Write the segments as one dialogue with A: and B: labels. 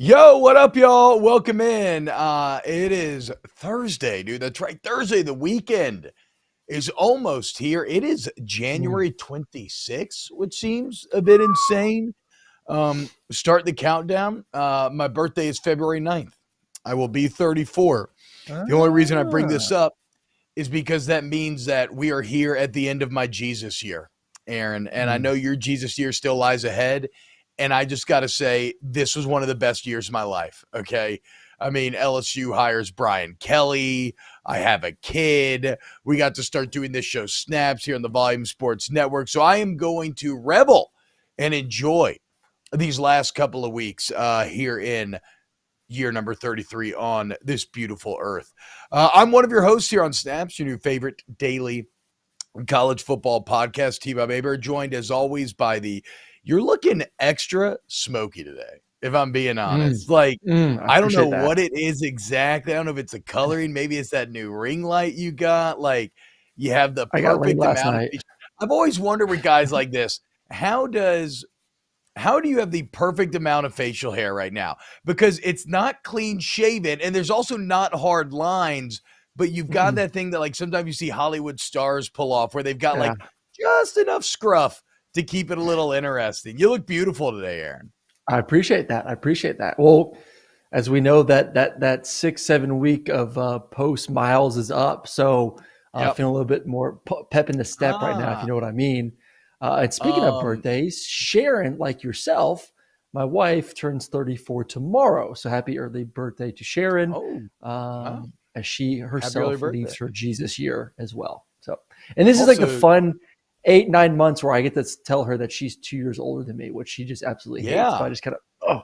A: Yo, what up, y'all? Welcome in. It is Thursday, dude. That's right. Thursday, the weekend is almost here. It is
B: Mm.
A: January 26th, which seems a bit insane. Start the countdown. My birthday is February 9th. I will be 34. The only reason I bring this
B: Ah.
A: up is because that means that we are here at the end of my Jesus year, Aaron. And I
B: Mm.
A: know your Jesus year still lies ahead. And I just got to say, this was one of the best years of my life. Okay. I mean, LSU hires Brian Kelly. I have a kid. We got to start doing this show Snaps here on the Volume Sports Network. So I am going to revel and enjoy these last couple of weeks here in year number 33 on this beautiful earth. I'm one of your hosts here on Snaps, your new favorite daily college football podcast, T-Bob Hebert, joined as always by you're looking extra smoky today, if I'm being honest. Like,
B: I
A: I don't know
B: appreciate that.
A: what it is exactly. I don't know if it's a coloring. Maybe it's that new ring light you got. Like, you have the
B: I got laid
A: perfect
B: last
A: amount of
B: night.
A: features. I've always wondered with guys like this, how do you have the perfect amount of facial hair right now? Because it's not clean shaven and there's also not hard lines, but you've got
B: Mm.
A: that thing that like sometimes you see Hollywood stars pull off where they've got
B: Yeah,
A: like just enough scruff to keep it a little interesting. You look beautiful today, Aaron.
B: I appreciate that. I appreciate that. Well, as we know, that 6-7 week of post miles is up, so
A: Yep.
B: feeling a little bit more pep in the step right now, if
A: Ah,
B: you know what I mean. And speaking of
A: um,
B: birthdays, Sharon, like yourself, my wife turns 34 tomorrow, so happy early birthday to Sharon,
A: oh, wow.
B: as she
A: Happy early
B: herself
A: birthday.
B: leaves her Jesus year as well. So, and this is like the
A: Also,
B: fun 8-9 months where I get to tell her that she's 2 years older than me, which she just absolutely hates. But
A: yeah.
B: I just kind of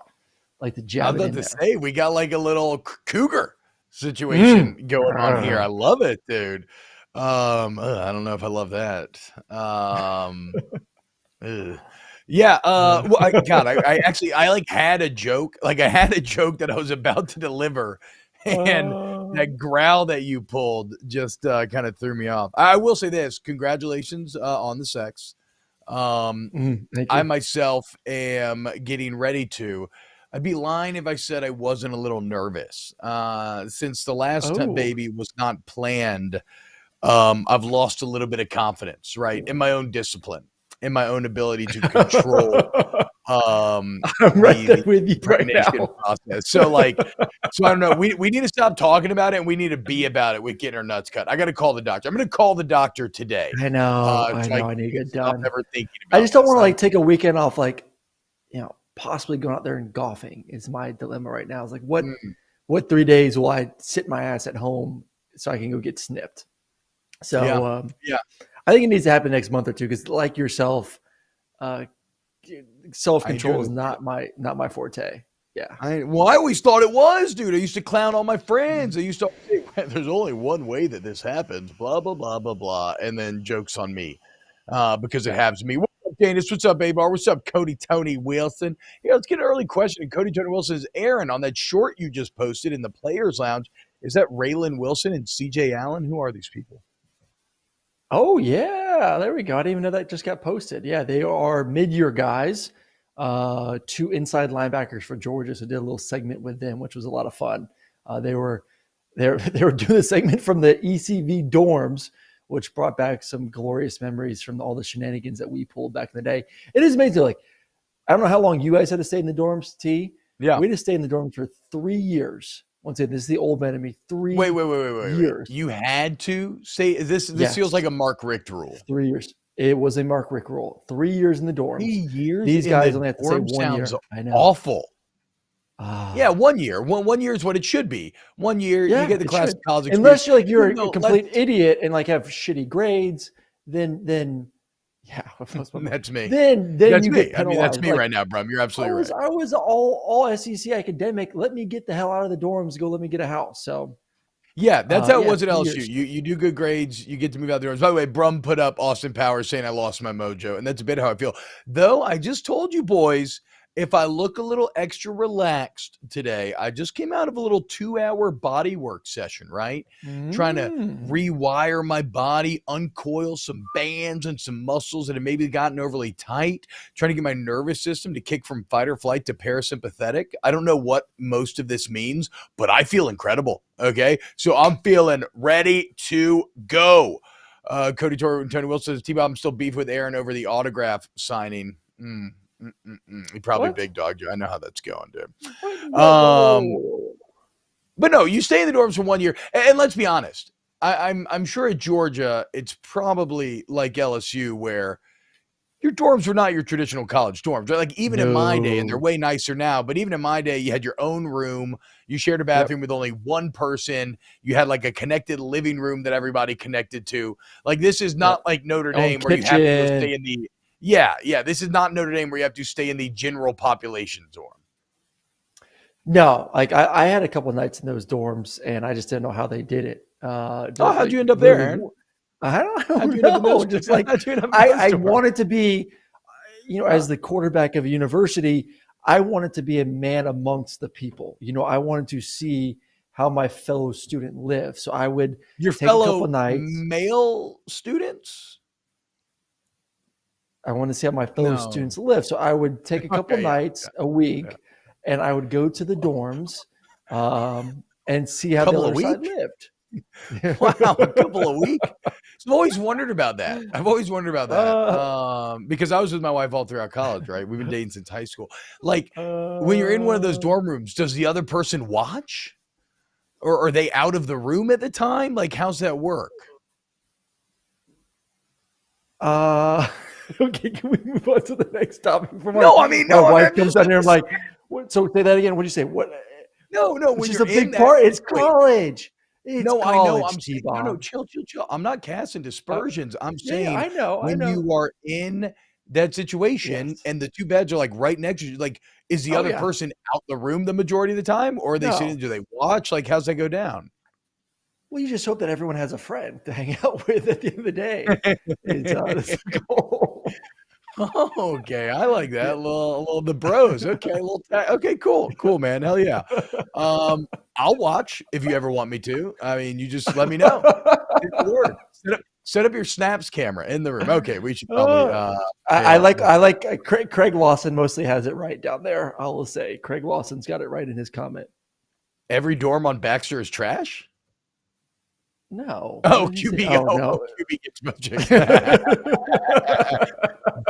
B: like to
A: I
B: jab
A: was
B: it
A: about
B: in
A: to
B: there.
A: say we got like a little cougar
B: Mm.
A: situation going on here. I love it, dude. I don't know if I love that. Ugh. Yeah. Well, I actually I like had a joke. Like I had a joke that I was about to deliver, and
B: Uh,
A: that growl that you pulled just kind of threw me off. I will say this: congratulations on the sex.
B: Thank
A: I
B: you.
A: myself am getting ready to. I'd be lying if I said I wasn't a little nervous. Since the last
B: Oh,
A: baby was not planned, I've lost a little bit of confidence, right, in my own discipline, in my own ability to control
B: I'm right there
A: the
B: with you right
A: impregnation
B: now.
A: process. So I don't know. We need to stop talking about it and we need to be about it with getting our nuts cut. I got to call the doctor. I'm going to call the doctor today.
B: I know, I
A: So I
B: know.
A: can
B: I need to get
A: stop
B: done.
A: ever thinking
B: I
A: about
B: just don't
A: this.
B: want to like take a weekend off, like possibly going out there and golfing is my dilemma right now. It's like
A: Mm,
B: what 3 days will I sit my ass at home so I can go get snipped?
A: yeah.
B: So
A: Yeah.
B: I think it needs to happen next month or two because, like yourself, uh, self
A: I ain't doing
B: control is
A: this with you.
B: not my forte. Yeah.
A: I always thought it was, dude. I used to clown all my friends. I used to say, there's only one way that this happens, blah, blah, blah, blah, blah. And then jokes on me because it
B: Yeah.
A: happens to me. What's up, Danis? What's up, Babar? What's up, Cody Tony Wilson? Yeah, let's get an early question. Cody Tony Wilson is Aaron on that short you just posted in the Players Lounge. Is that Raylan Wilson and CJ Allen? Who are these people?
B: Oh yeah, there we go. I didn't even know that just got posted. Yeah, they are mid-year guys, two inside linebackers for Georgia. So did a little segment with them, which was a lot of fun. They were doing the segment from the ECV dorms, which brought back some glorious memories from all the shenanigans that we pulled back in the day. It is amazing. Like I don't know how long you guys had to stay in the dorms, T.
A: Yeah.
B: We had to stay in the dorms for 3 years. Once again, this is the old man in me.
A: Wait,
B: 3
A: wait, wait, wait, wait, wait.
B: years.
A: You had to say this feels
B: Yes.
A: like a Mark Richt rule.
B: 3 years. It was a Mark Rick rule. 3 years in the
A: 3
B: dorms.
A: years
B: These
A: in
B: guys
A: the
B: only have to stay
A: dorm
B: one
A: sounds
B: year. I know.
A: awful. Yeah,
B: Ah,
A: 1 year. One year is what it should be. 1 year, you
B: yeah,
A: get the
B: it
A: classic
B: should.
A: college experience.
B: Unless you're
A: Even
B: a
A: though
B: complete idiot and like have shitty grades, then yeah,
A: that's me.
B: then
A: That's
B: you get
A: me. I mean, that's
B: penalized.
A: me
B: Like
A: right now, Brum. You're
B: I
A: absolutely
B: was
A: right.
B: I was all SEC academic. Let me get the hell out of the dorms. Go let me get a house. So
A: Yeah, that's how it
B: yeah,
A: was at
B: 3 years.
A: LSU. You do good grades, you get to move out the dorms. By the way, Brum put up Austin Powers saying I lost my mojo, and that's a bit how I feel. Though I just told you boys, if I look a little extra relaxed today, I just came out of a little 2-hour body work session, right? Trying to rewire my body, uncoil some bands and some muscles that had maybe gotten overly tight, trying to get my nervous system to kick from fight or flight to parasympathetic. I don't know what most of this means, but I feel incredible. Okay. So I'm feeling ready to go. Cody Tony Wilson says, T-Bob, I'm still beef with Aaron over the autograph signing. He probably big dogged you. I know how that's going, dude. But no, you stay in the dorms for 1 year, and let's be honest. I'm sure at Georgia, it's probably like LSU, where your dorms were not your traditional college dorms. Right? Like even in my day, and they're way nicer now, but even in my day, you had your own room. You shared a bathroom with only one person. You had like a connected living room that everybody connected to. Like this is not like Notre Dame where you have to go stay in the this is not Notre Dame where you have to stay in the general population dorm.
B: No, like I had a couple of nights in those dorms, and I just didn't know how they did it.
A: How'd you end up there, Aaron?
B: I don't know. Just like I wanted to be, as the quarterback of a university, I wanted to be a man amongst the people. I wanted to see how my fellow student lived. So I would take a couple nights.
A: Male students?
B: I wanted to see how my fellow students live. So I would take a couple nights a week, and I would go to the dorms and see how the other side lived.
A: Wow, a couple a week. I've always wondered about that. Because I was with my wife all throughout college, right? We've been dating since high school. Like when you're in one of those dorm rooms, does the other person watch? Or are they out of the room at the time? Like, how's that work?
B: Okay, can we move on to the next topic?
A: My
B: wife comes down here and like, what, so say that again. What did you say? What?
A: No.
B: Which is a big part. It's college.
A: I know. I'm saying, chill. I'm not casting dispersions. I'm saying
B: I know.
A: You are in that situation and the two beds are like right next to you, like, is the other person out the room the majority of the time, or are they sitting? Do they watch? Like, how's that go down?
B: Well, you just hope that everyone has a friend to hang out with at the end of the day. That's the goal.
A: Okay, I like that. A little the bros. Okay, cool, man. Hell yeah. I'll watch if you ever want me to. I mean, you just let me know. Set up your snaps camera in the room. Okay, we should probably.
B: I like Craig Lawson mostly has it right down there. I will say Craig Lawson's got it right in his comment.
A: Every dorm on Baxter is trash.
B: No.
A: Oh, QB. No. QB gets budget.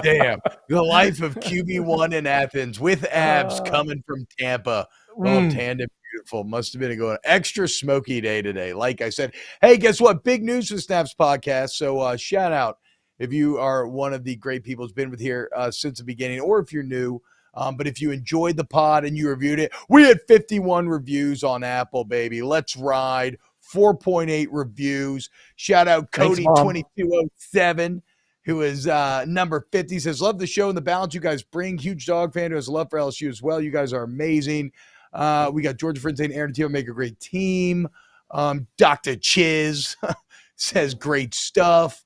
A: Damn. The life of QB1 in Athens with abs coming from Tampa. Oh, tandem beautiful. Must have been a extra smoky day today. Like I said, hey, guess what? Big news for Snaps podcast. So shout out if you are one of the great people who's been with here since the beginning, or if you're new. But if you enjoyed the pod and you reviewed it, we had 51 reviews on Apple, baby. Let's ride. 4.8 reviews. Shout out Cody2207, who is number 50. Says, love the show and the balance you guys bring. Huge dog fan who has love for LSU as well. You guys are amazing. We got Georgia friends saying Aaron and T-Bob make a great team. Dr. Chiz says great stuff.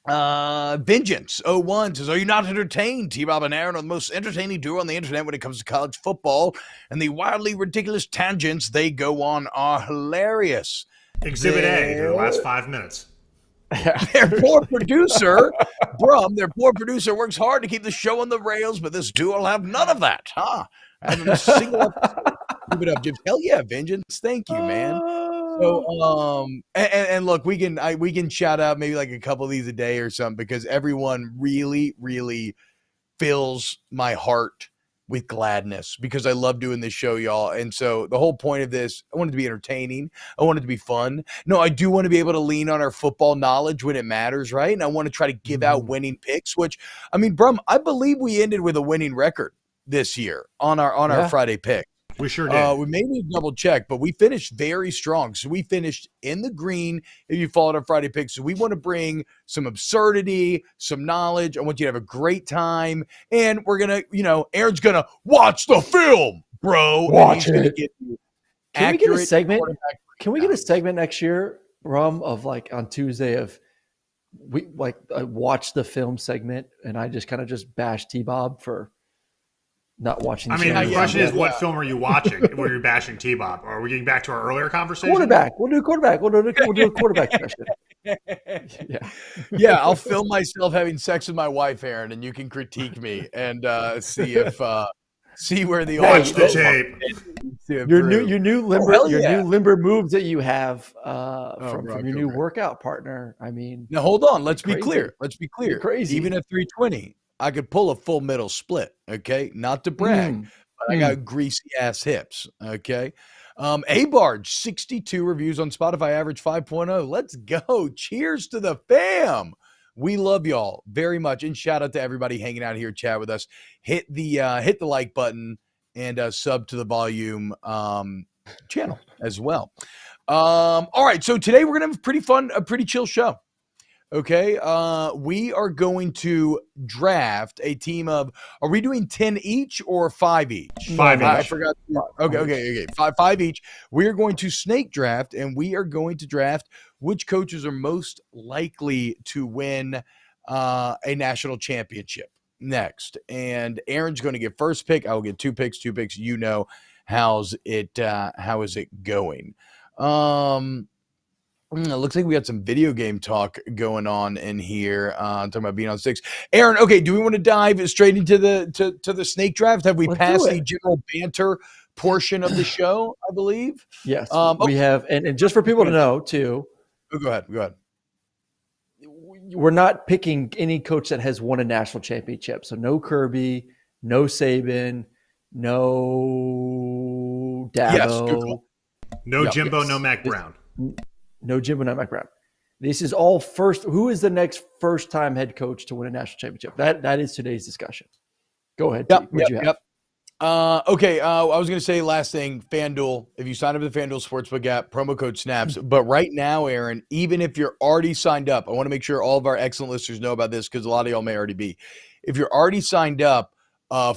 A: Vengeance 01 says, are you not entertained? T-Bob and Aaron are the most entertaining duo on the internet when it comes to college football, and the wildly ridiculous tangents they go on are hilarious.
C: Exhibit A, the last 5 minutes.
A: Their poor producer, works hard to keep the show on the rails, but this duo will have none of that, huh? Keep it up, Jim. Hell yeah, Vengeance. Thank you, man. So, and look, we can shout out maybe like a couple of these a day or something, because everyone really, really fills my heart with gladness, because I love doing this show, y'all. And so the whole point of this, I want it to be entertaining. I want it to be fun. No, I do want to be able to lean on our football knowledge when it matters, right? And I want to try to give out winning picks, which, I mean, Brum, I believe we ended with a winning record this year on our Friday pick.
C: We sure did.
A: We may need to double check, but we finished very strong. So we finished in the green if you followed our Friday picks. So we want to bring some absurdity, some knowledge. I want you to have a great time. And we're going to, Aaron's going to watch the film, bro.
B: Watch it. Can we get a segment? Can we get a segment next year, Rum, of like on Tuesday of we like watch the film segment, and I just kind of just bash T-Bob for not watching.
C: I mean, the question is, what
A: yeah.
C: film are you watching when you're bashing T-Bob? Are we getting back to our earlier conversation?
B: Quarterback. We'll do quarterback. We'll do a quarterback question. Yeah.
A: Yeah, I'll film myself having sex with my wife, Aaron, and you can critique me and see where the
C: Watch the
A: audience
C: tape.
B: Your new limber moves that you have from your new workout partner. I mean,
A: now hold on. Let's be
B: crazy.
A: clear. Let's be clear.
B: You're crazy.
A: Even at 320, I could pull a full middle split. Okay, not to brag, but I got greasy ass hips. Okay. A-Barge, 62 reviews on Spotify, average 5.0. Let's go. Cheers to the fam. We love y'all very much. And shout out to everybody hanging out here, chat with us. Hit the like button and sub to the volume channel as well. All right. So today we're going to have a pretty chill show. Okay. We are going to draft a team of, are we doing 10 each or 5 each?
C: 5 each.
A: I forgot. Okay. Five each. We're going to snake draft, and we are going to draft which coaches are most likely to win a national championship next. And Aaron's going to get first pick. I will get 2 picks. You know, how is it going? It looks like we got some video game talk going on in here. Talking about being on 6. Aaron, okay, do we want to dive straight into the snake draft? Have we passed the general banter portion of the show, I believe?
B: Yes, we have. And just for people to know, too.
A: Oh, go ahead.
B: We're not picking any coach that has won a national championship. So no Kirby, no Saban, no Dabo.
C: No Jimbo, no Mac Brown.
B: No Jimbo, no Mac Brown. This is all first. Who is the next first-time head coach to win a national championship? That is today's discussion. Go ahead.
A: Yep. Okay. I was going to say last thing, FanDuel. If you sign up to the FanDuel Sportsbook app, promo code SNAPS. But right now, Aaron, even if you're already signed up, I want to make sure all of our excellent listeners know about this because a lot of y'all may already be. If you're already signed up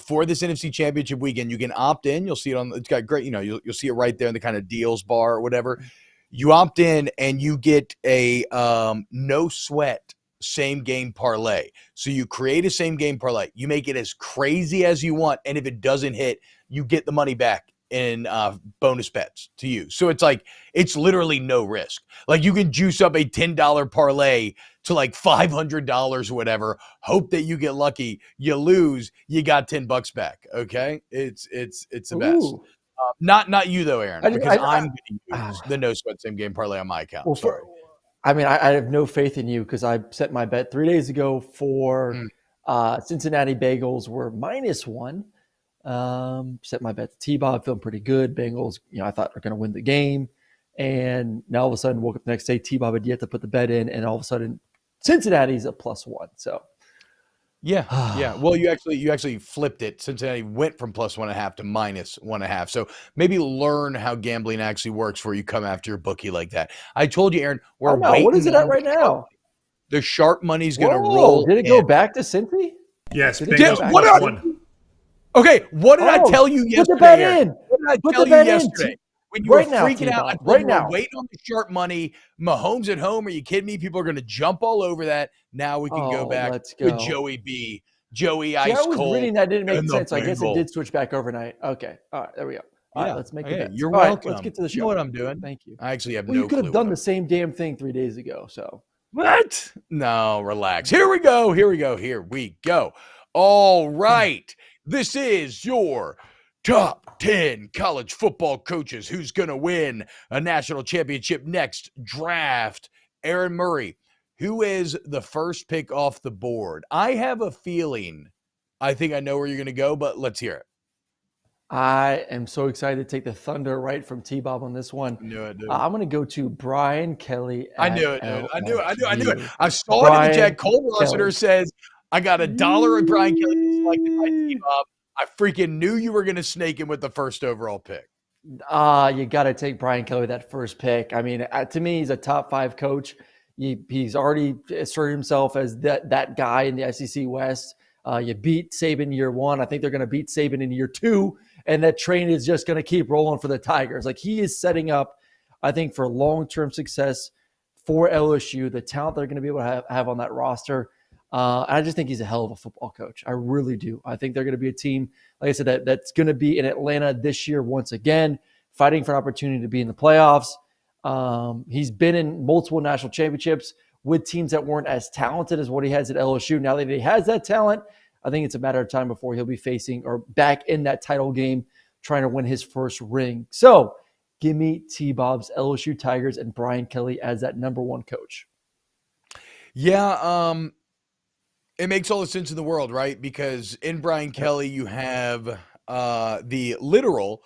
A: for this NFC Championship weekend, you can opt in. You'll see it on. It's got great. You'll see it right there in the kind of deals bar or whatever. You opt in and you get a no sweat same game parlay. So you create a same game parlay. You make it as crazy as you want. And if it doesn't hit, you get the money back in bonus bets to you. So it's literally no risk. Like you can juice up a $10 parlay to like $500 or whatever. Hope that you get lucky. You lose, you got $10 back. Okay. It's the best. Not you though, Aaron, because I'm going to use the no sweat same game parlay on my account.
B: Well, sorry. I have no faith in you because I set my bet 3 days ago for Cincinnati Bengals were -1. Set my bet to T-Bob, feeling pretty good. Bengals, I thought were going to win the game. And now all of a sudden woke up the next day, T-Bob had yet to put the bet in. And all of a sudden Cincinnati's a +1. So
A: Yeah. Well, you actually flipped it. Cincinnati went from +1.5 to -1.5. So maybe learn how gambling actually works before you come after your bookie like that. I told you, Aaron, we're waiting.
B: What is it at right now?
A: The sharp money's going to roll.
B: Did it go back to Cincy?
C: Yes.
A: Okay. What did I tell you yesterday?
B: Put the bet in.
A: What did I tell you yesterday? When you were freaking out,
B: right now,
A: waiting on the sharp money, Mahomes at home. Are you kidding me? People are going to jump all over that. Now we can go back with Joey B. Joey Ice Cold.
B: I was reading that didn't make sense. I guess it did switch back overnight. Okay. All right. There we go. All right. Let's make it.
A: You're welcome.
B: Let's get to the show.
A: You know what I'm doing?
B: Thank you.
A: I actually have no clue.
B: You could have done the same damn thing 3 days ago. So
A: what? No, relax. Here we go. All right. This is your top 10 college football coaches. Who's going to win a national championship next draft? Aaron Murray, who is the first pick off the board? I have a feeling. I think I know where you're going to go, but let's hear it.
B: I am so excited to take the thunder right from T-Bob on this one.
A: I knew it, dude.
B: I'm going to go to Brian Kelly.
A: I knew it, dude. I knew it. I saw it in the Jack Cole roster says, I got $1 at Brian Kelly selected by T-Bob. I freaking knew you were going to snake him with the first overall pick.
B: You got to take Brian Kelly with that first pick. I mean, to me, he's a top 5 coach. He's already asserted himself as that guy in the SEC West. You beat Saban year 1. I think they're going to beat Saban in year 2. And that train is just going to keep rolling for the Tigers. Like he is setting up, I think, for long-term success for LSU, the talent they're going to be able to have on that roster. I just think he's a hell of a football coach. I really do. I think they're going to be a team, like I said, that's going to be in Atlanta this year once again, fighting for an opportunity to be in the playoffs. He's been in multiple national championships with teams that weren't as talented as what he has at LSU. Now that he has that talent, I think it's a matter of time before he'll be facing or back in that title game, trying to win his first ring. So give me T-Bob's LSU Tigers and Brian Kelly as that number one coach.
A: Yeah, it makes all the sense in the world, right? Because in Brian Kelly, you have the literal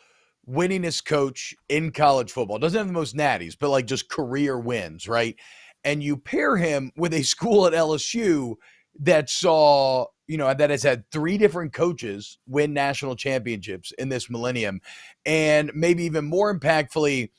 A: winningest coach in college football. Doesn't have the most natties, but like just career wins, right? And you pair him with a school at LSU that saw, that has had 3 different coaches win national championships in this millennium. And maybe even more impactfully,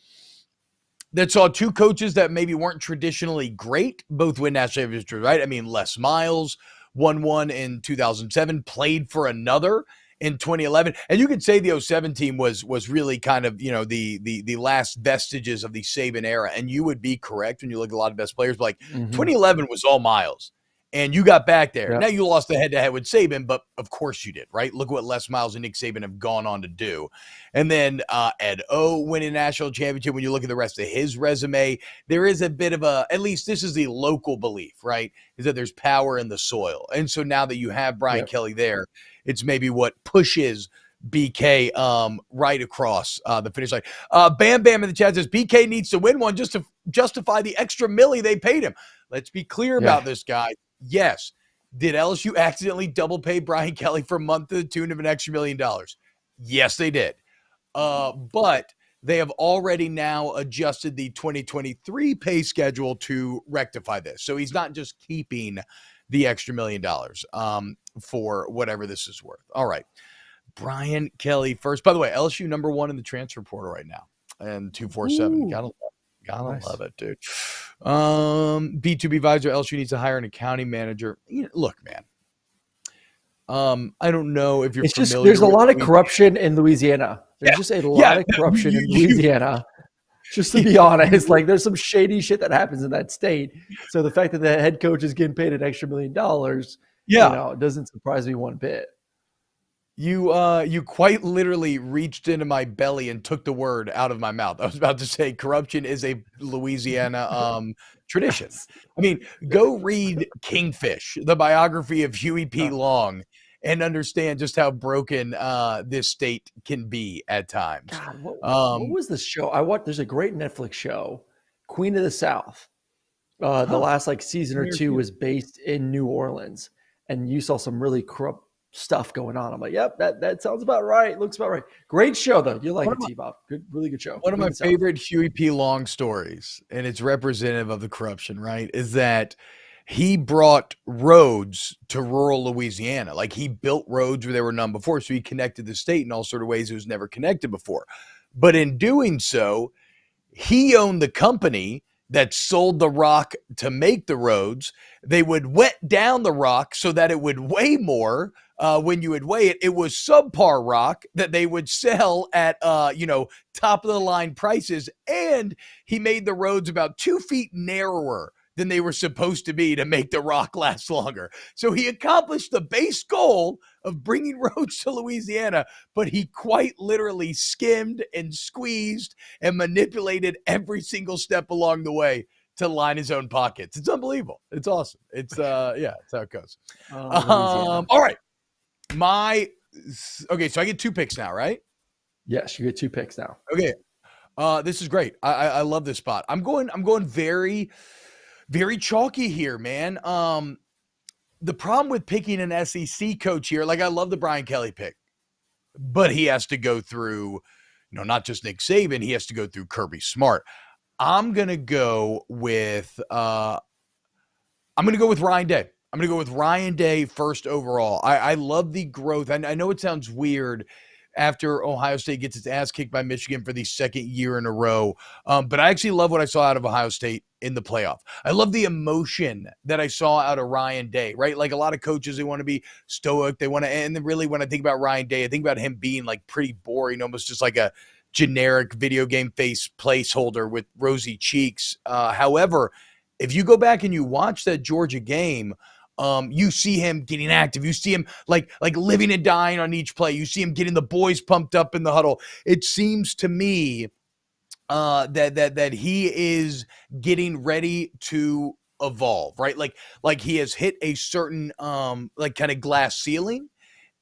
A: that saw 2 coaches that maybe weren't traditionally great, both win national championships, right? I mean, Les Miles won one in 2007, played for another in 2011. And you could say the 07 team was really kind of, the last vestiges of the Saban era. And you would be correct when you look at a lot of best players, but like 2011 was all Miles. And you got back there. Yep. Now you lost the head-to-head with Saban, but of course you did, right? Look what Les Miles and Nick Saban have gone on to do. And then Ed O winning a national championship. When you look at the rest of his resume, there is a bit of at least this is the local belief, right? Is that there's power in the soil. And so now that you have Brian Kelly there, it's maybe what pushes BK right across the finish line. Bam Bam in the chat says BK needs to win one just to justify the extra milli they paid him. Let's be clear about this guy. Yes. Did LSU accidentally double pay Brian Kelly for a month to the tune of an extra $1 million? Yes, they did. But they have already now adjusted the 2023 pay schedule to rectify this. So he's not just keeping the extra $1 million for whatever this is worth. All right. Brian Kelly first. By the way, LSU number 1 in the transfer portal right now. And 247. Gotta love it, dude. B2B Visor, LSU needs to hire an accounting manager. Look, man. I don't know if you're familiar.
B: There's a lot of corruption in Louisiana. There's just a lot of corruption in Louisiana. Just to be honest, like there's some shady shit that happens in that state. So the fact that the head coach is getting paid an extra $1 million, it doesn't surprise me one bit.
A: You quite literally reached into my belly and took the word out of my mouth. I was about to say corruption is a Louisiana tradition. I mean, go read Kingfish, the biography of Huey P. Long, and understand just how broken this state can be at times.
B: God, what was the show? There's a great Netflix show, Queen of the South. The last season or 2 was based in New Orleans, and you saw some really corrupt stuff going on. I'm like, yep, that sounds about right. Looks about right. Great show though. You like it, T-Bob. Good, really good show.
A: One of my favorite Huey P. Long stories, and it's representative of the corruption, right? Is that he brought roads to rural Louisiana. Like he built roads where there were none before. So he connected the state in all sort of ways it was never connected before. But in doing so, he owned the company that sold the rock to make the roads. They would wet down the rock so that it would weigh more. When you would weigh it, it was subpar rock that they would sell at, top of the line prices. And he made the roads about 2 feet narrower than they were supposed to be to make the rock last longer. So he accomplished the base goal of bringing roads to Louisiana, but he quite literally skimmed and squeezed and manipulated every single step along the way to line his own pockets. It's unbelievable. It's awesome. It's it's how it goes. All right. Okay, so I get 2 picks now, right?
B: Yes, you get 2 picks now.
A: Okay. This is great. I love this spot. I'm going very, very chalky here, man. The problem with picking an SEC coach here, I love the Brian Kelly pick, but he has to go through, not just Nick Saban, he has to go through Kirby Smart. I'm going to go with Ryan Day. I'm going to go with Ryan Day first overall. I love the growth. I know it sounds weird after Ohio State gets its ass kicked by Michigan for the 2nd year in a row. But I actually love what I saw out of Ohio State in the playoff. I love the emotion that I saw out of Ryan Day, right? Like a lot of coaches, they want to be stoic. They want to, and really when I think about Ryan Day, I think about him being pretty boring, almost just like a generic video game face placeholder with rosy cheeks. However, if you go back and you watch that Georgia game, You see him getting active. You see him like living and dying on each play. You see him getting the boys pumped up in the huddle. It seems to me that he is getting ready to evolve, right? Like he has hit a certain like kind of glass ceiling.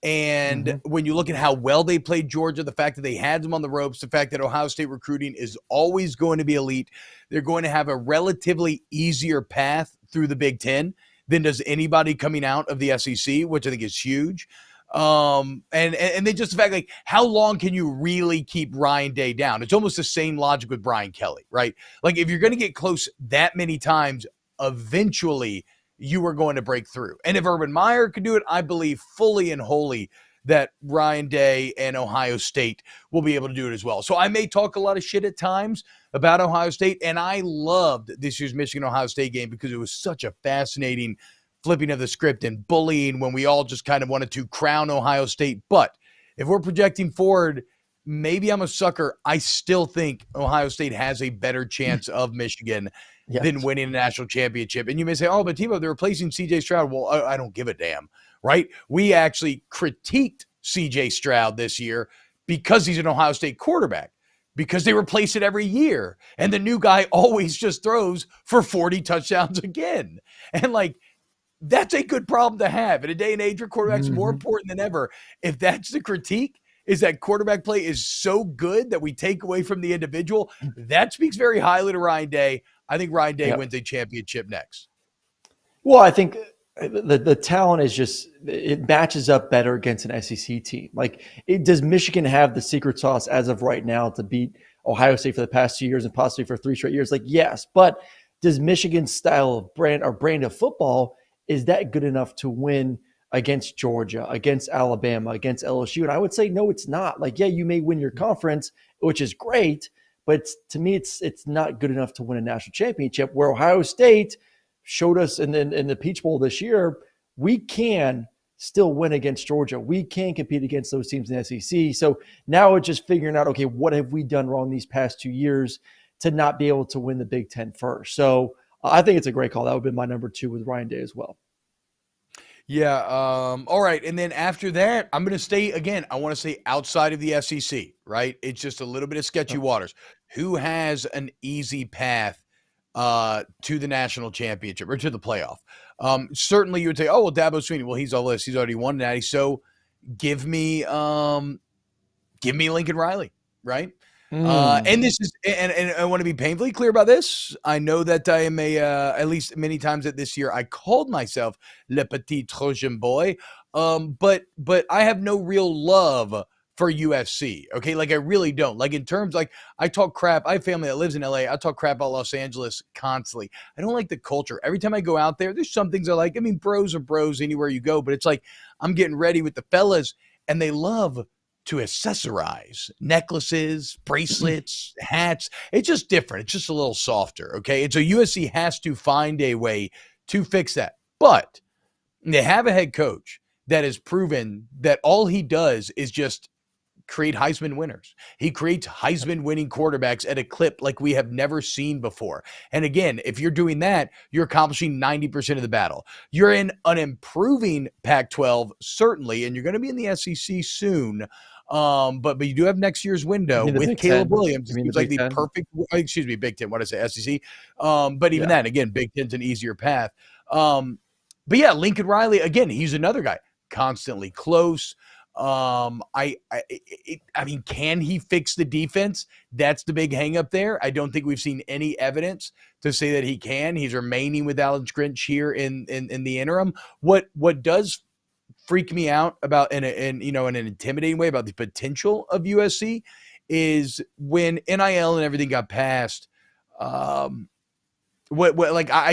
A: And when you look at how well they played Georgia, the fact that they had them on the ropes, the fact that Ohio State recruiting is always going to be elite, they're going to have a relatively easier path through the Big Ten than does anybody coming out of the SEC, which I think is huge. And then just the fact, like, how long can you really keep Ryan Day down? It's almost the same logic with Brian Kelly, right? Like, if you're going to get close that many times, eventually you are going to break through. And if Urban Meyer could do it, I believe fully and wholly that Ryan Day and Ohio State will be able to do it as well. So I may talk a lot of shit at times about Ohio State, and I loved this year's Michigan-Ohio State game because it was such a fascinating flipping of the script and bullying when we all just kind of wanted to crown Ohio State. But if we're projecting forward, maybe I'm a sucker. I still think Ohio State has a better chance of Michigan than winning a national championship. And you may say, oh, but T-Bob, they're replacing C.J. Stroud. Well, I don't give a damn, right? We actually critiqued C.J. Stroud this year because he's an Ohio State quarterback, because they replace it every year. And the new guy always just throws for 40 touchdowns again. And like, that's a good problem to have. In a day and age where quarterback's more important than ever, if that's the critique, is that quarterback play is so good that we take away from the individual, that speaks very highly to Ryan Day. I think Ryan Day wins a championship next.
B: Well, I think the talent is just, it matches up better against an SEC team. Like, does Michigan have the secret sauce as of right now to beat Ohio State for the past 2 years and possibly for 3 straight years? Like, yes, but does Michigan's style of brand of football, is that good enough to win against Georgia, against Alabama, against LSU? And I would say, no, it's not. Like, yeah, you may win your conference, which is great, but to me, it's not good enough to win a national championship, where Ohio State showed us in the Peach Bowl this year, we can still win against Georgia. We can compete against those teams in the SEC. So now it's just figuring out, okay, what have we done wrong these past 2 years to not be able to win the Big Ten first? So I think it's a great call. That would be my number 2 with Ryan Day as well.
A: Yeah. All right. And then after that, I'm going to stay again. I want to stay outside of the SEC, right? It's just a little bit of sketchy waters. Who has an easy path to the national championship or to the playoff? Certainly you would say, oh, well, Dabo Swinney, well, he's all this. He's already won Natty. So give me Lincoln Riley, right? And this is, and I want to be painfully clear about this. I know that I am at least many times this year, I called myself Le Petit Trojan Boy. But I have no real love for USC. Okay. Like, I really don't. Like, in terms, like, I talk crap. I have family that lives in LA. I talk crap about Los Angeles constantly. I don't like the culture. Every time I go out there, there's some things I like. I mean, bros are bros anywhere you go, but it's like, I'm getting ready with the fellas and they love to accessorize necklaces, bracelets, hats. It's just different. It's just a little softer. Okay. And so USC has to find a way to fix that. But they have a head coach that has proven that all he does is just create Heisman winners. He creates Heisman winning quarterbacks at a clip like we have never seen before. And again, if you're doing that, you're accomplishing 90% of the battle. You're in an improving Pac-12, certainly, and you're going to be in the SEC soon. But you do have next year's window with Caleb Williams. It seems like the perfect, Big Ten. What did I say? SEC. But even that, again, Big Ten's an easier path. But yeah, Lincoln Riley, again, he's another guy constantly close. I mean, can he fix the defense? That's the big hang up there. I don't think we've seen any evidence to say that he can. He's remaining with Alan Grinch here in the interim. What does freak me out about in an intimidating way about the potential of USC is when NIL and everything got passed. I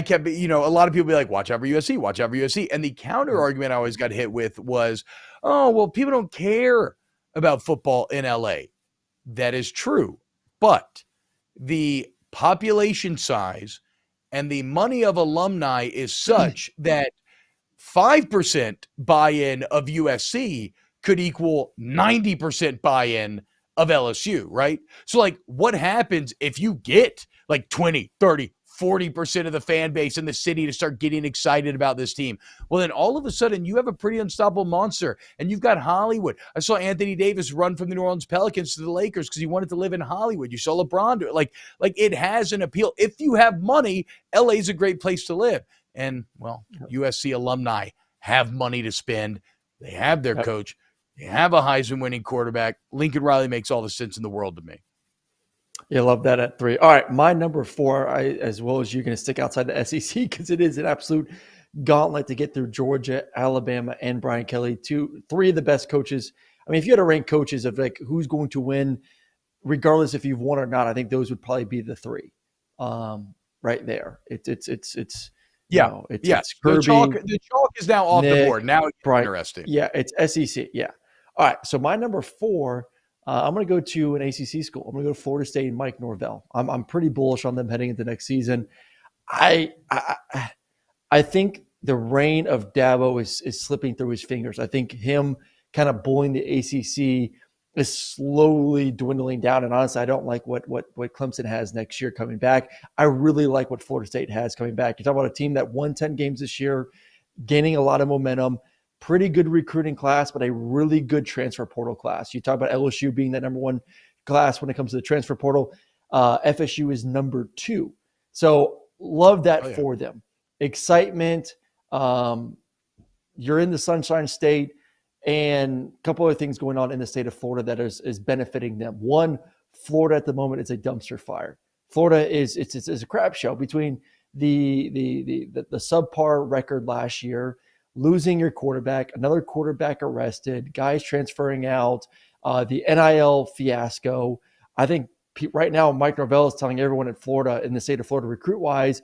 A: kept, a lot of people be like, watch out for USC. And the counter argument I always got hit with was, oh, well, people don't care about football in LA. That is true. But the population size and the money of alumni is such that 5% buy-in of USC could equal 90% buy-in of LSU, right? So, like, what happens if you get like 20, 30, 40% of the fan base in the city to start getting excited about this team. Well, then all of a sudden you have a pretty unstoppable monster, and you've got Hollywood. I saw Anthony Davis run from the New Orleans Pelicans to the Lakers because he wanted to live in Hollywood. You saw LeBron do it. Like it has an appeal. If you have money, LA is a great place to live. And, well, USC alumni have money to spend. They have their coach. They have a Heisman winning quarterback. Lincoln Riley makes all the sense in the world to me.
B: Yeah, love that at 3. All right, my number 4, as well as you're going to stick outside the SEC because it is an absolute gauntlet to get through Georgia, Alabama, and Brian Kelly, 3 of the best coaches. I mean, if you had to rank coaches of like who's going to win, regardless if you've won or not, I think those would probably be the 3 right there. It's Kirby,
A: the chalk is now off the board. Now it's interesting.
B: Yeah, it's SEC. Yeah. All right, so my number 4. I'm going to go to an ACC school. I'm going to go to Florida State and Mike Norvell. I'm pretty bullish on them heading into next season. I think the reign of Dabo is slipping through his fingers. I think him kind of bullying the ACC is slowly dwindling down. And honestly, I don't like what Clemson has next year coming back. I really like what Florida State has coming back. You talk about a team that won 10 games this year, gaining a lot of momentum. Pretty good recruiting class, but a really good transfer portal class. You talk about LSU being that number 1 class when it comes to the transfer portal. FSU is number 2. So love that for them. Excitement. You're in the Sunshine State, and a couple other things going on in the state of Florida that is benefiting them. One, Florida at the moment is a dumpster fire. Florida is a crap show between the subpar record last year, losing your quarterback, another quarterback arrested, guys transferring out, the NIL fiasco. I think right now Mike Norvell is telling everyone in Florida, in the state of Florida, recruit-wise,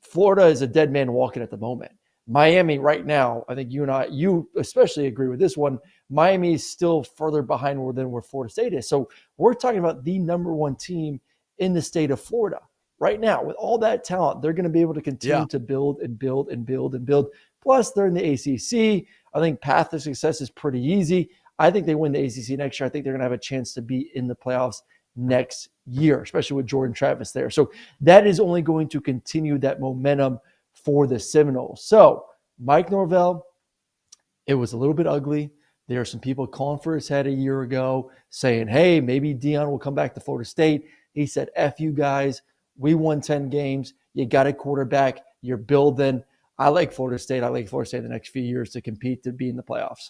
B: Florida is a dead man walking at the moment. Miami right now, I think you especially agree with this one, Miami is still further behind than where Florida State is. So we're talking about the number 1 team in the state of Florida. Right now, with all that talent, they're going to be able to continue to build and build and build and build. Plus, they're in the ACC. I think path to success is pretty easy. I think they win the ACC next year. I think they're going to have a chance to be in the playoffs next year, especially with Jordan Travis there. So that is only going to continue that momentum for the Seminoles. So Mike Norvell, it was a little bit ugly. There are some people calling for his head a year ago saying, hey, maybe Deion will come back to Florida State. He said, F you guys. We won 10 games. You got a quarterback. You're building. I like Florida State. I like Florida State in the next few years to compete to be in the playoffs.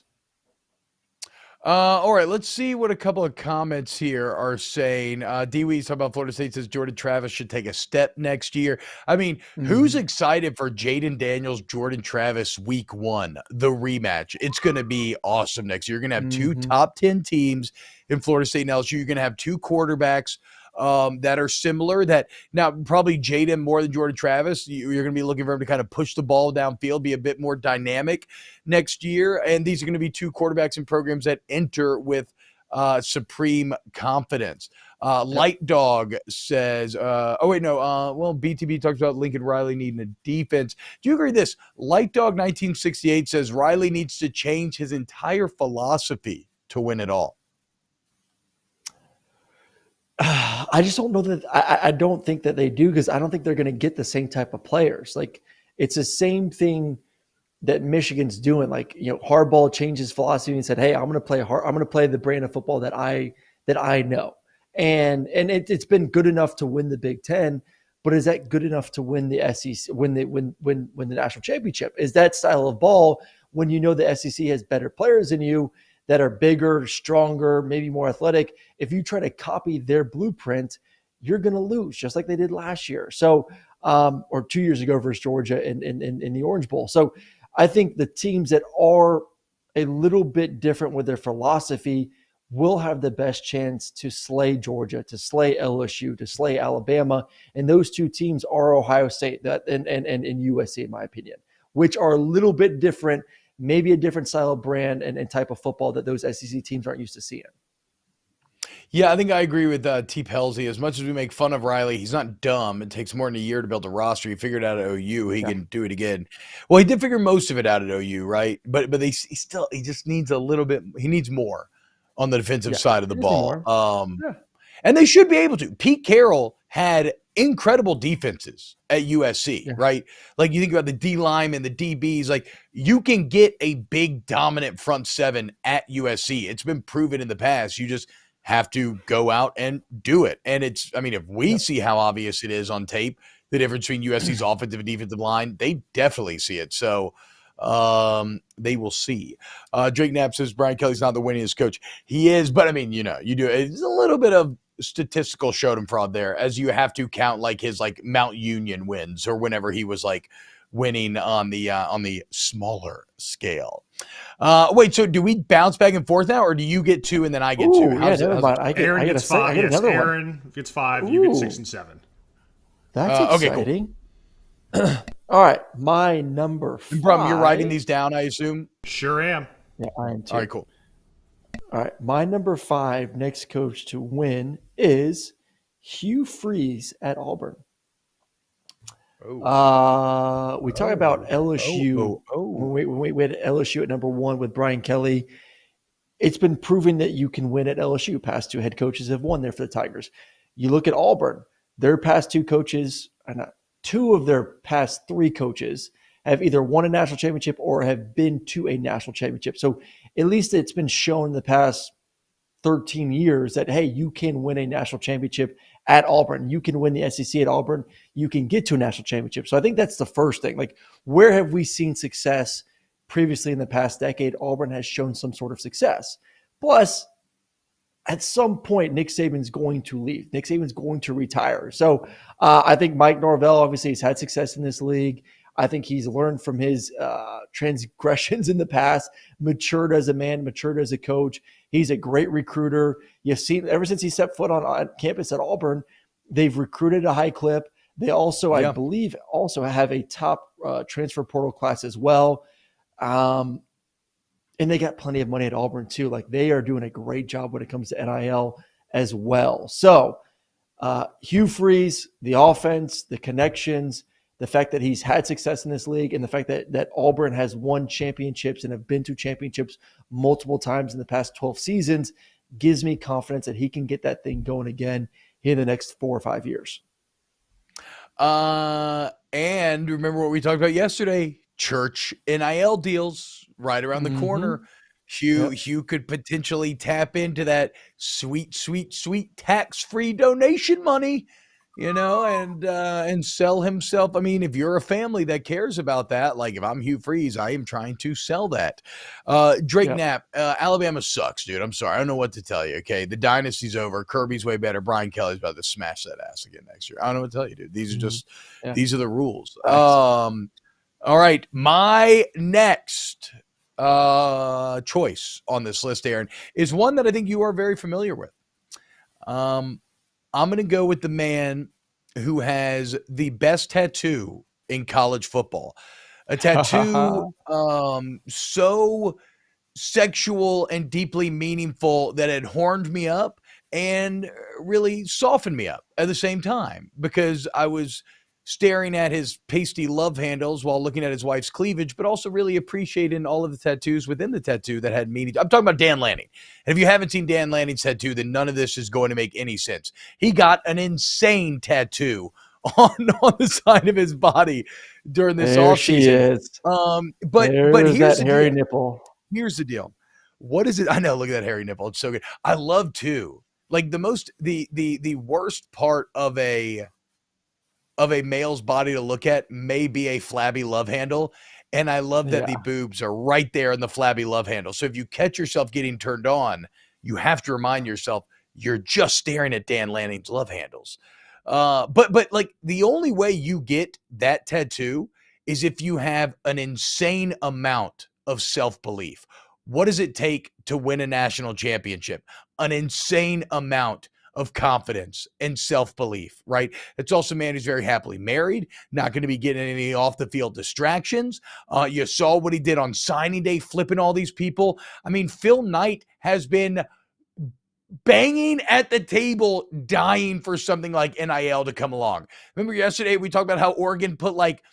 A: All right, let's see what a couple of comments here are saying. D-Wee's talking about Florida State says Jordan Travis should take a step next year. I mean, who's excited for Jaden Daniels, Jordan Travis week 1, the rematch? It's going to be awesome next year. You're going to have 2 top 10 teams in Florida State and LSU. You're going to have 2 quarterbacks that are similar. That now probably Jaden more than Jordan Travis. You're going to be looking for him to kind of push the ball downfield, be a bit more dynamic next year. And these are going to be 2 quarterbacks and programs that enter with supreme confidence. Light Dog says, BTB talks about Lincoln Riley needing a defense. Do you agree with this? Light Dog 1968 says Riley needs to change his entire philosophy to win it all.
B: I just don't know that. I don't think that they do, because I don't think they're going to get the same type of players. Like, it's the same thing that Michigan's doing. Like, Harbaugh changed his philosophy and said, "Hey, I'm going to play the brand of football that I know." And it's been good enough to win the Big Ten, but is that good enough to win the SEC, win the national championship? Is that style of ball when the SEC has better players than you, that are bigger, stronger, maybe more athletic? If you try to copy their blueprint, you're going to lose, just like they did last year. So, or 2 years ago versus Georgia in the Orange Bowl. So I think the teams that are a little bit different with their philosophy will have the best chance to slay Georgia, to slay LSU, to slay Alabama. And those 2 teams are Ohio State and USC, in my opinion, which are a little bit different, maybe a different style of brand and type of football that those SEC teams aren't used to seeing.
A: Yeah, I think I agree with T. Pelzy. As much as we make fun of Riley, he's not dumb. It takes more than a year to build a roster. He figured out at OU. He can do it again. Well, he did figure most of it out at OU, right? But he just needs a little bit. He needs more on the defensive side of the ball. And they should be able to. Pete Carroll had incredible defenses at USC, right? Like you think about the D line and the DBs, like you can get a big dominant front seven at USC. It's been proven in the past. You just have to go out and do it. And it's, I mean, if we see how obvious it is on tape, the difference between USC's offensive and defensive line, they definitely see it. So they will see. Drake Knapp says Brian Kelly's not the winningest coach. He is, but I mean, you know, you do, it's a little bit of statistical Schodem fraud there, as you have to count like his like Mount Union wins or whenever he was like winning on the smaller scale. Wait, so do we bounce back and forth now, or do you get 2 and then I get 2?
B: Never mind.
C: Aaron gets 5. Yes, Aaron gets 5. You get 6 and 7.
B: That's exciting. Okay, cool. All right, my number 5.
A: Brum, you're writing these down, I assume?
C: Sure am.
B: Yeah, I am too.
A: All right, cool.
B: All right, my number 5 next coach to win is Hugh Freeze at Auburn. We talk about LSU. When we had LSU at number 1 with Brian Kelly. It's been proven that you can win at LSU. Past 2 head coaches have won there for the Tigers. You look at Auburn, their past 2 coaches, 2 of their past 3 coaches have either won a national championship or have been to a national championship. So at least it's been shown in the past 13 years that, hey, you can win a national championship at Auburn. You can win the SEC at Auburn. You can get to a national championship. So I think that's the first thing. Like, where have we seen success previously in the past decade? Auburn has shown some sort of success. Plus, at some point, Nick Saban's going to leave. Nick Saban's going to retire. So I think Mike Norvell obviously has had success in this league. I think he's learned from his transgressions in the past, matured as a man, matured as a coach. He's a great recruiter. You've seen ever since he stepped foot on campus at Auburn, they've recruited a high clip. They also, I believe, also have a top transfer portal class as well. And they got plenty of money at Auburn too. Like, they are doing a great job when it comes to NIL as well. So Hugh Freeze, the offense, the connections, the fact that he's had success in this league, and the fact that Auburn has won championships and have been to championships multiple times in the past 12 seasons gives me confidence that he can get that thing going again in the next 4 or 5 years.
A: And remember what we talked about yesterday, church NIL deals right around the corner. Hugh could potentially tap into that sweet tax-free donation money, you know, and sell himself. I mean, if you're a family that cares about that, like if I'm Hugh Freeze, I am trying to sell that. Drake Knapp, Alabama sucks, dude. I'm sorry. I don't know what to tell you. Okay. The dynasty's over. Kirby's way better. Brian Kelly's about to smash that ass again next year. I don't know what to tell you, dude. These are just, these are the rules. All right. My next choice on this list, Aaron, is one that I think you are very familiar with. I'm going to go with the man who has the best tattoo in college football. A tattoo so sexual and deeply meaningful that it horned me up and really softened me up at the same time, because I was staring at his pasty love handles while looking at his wife's cleavage, but also really appreciating all of the tattoos within the tattoo that had meaning. I'm talking about Dan Lanning. And if you haven't seen Dan Lanning's tattoo, then none of this is going to make any sense. He got an insane tattoo on the side of his body during this offseason. But here's
B: that hairy nipple.
A: Here's the deal. What is it? I know, look at that hairy nipple. It's so good. I love too. Like the worst part of a male's body to look at may be a flabby love handle. And I love that the boobs are right there in the flabby love handle. So if you catch yourself getting turned on, you have to remind yourself you're just staring at Dan Lanning's love handles. But like the only way you get that tattoo is if you have an insane amount of self-belief. What does it take to win a national championship? An insane amount of confidence and self-belief, right? It's also a man who's very happily married, not going to be getting any off the field distractions. You saw what he did on signing day, flipping all these people. I mean, Phil Knight has been banging at the table, dying for something like NIL to come along. Remember yesterday we talked about how Oregon put like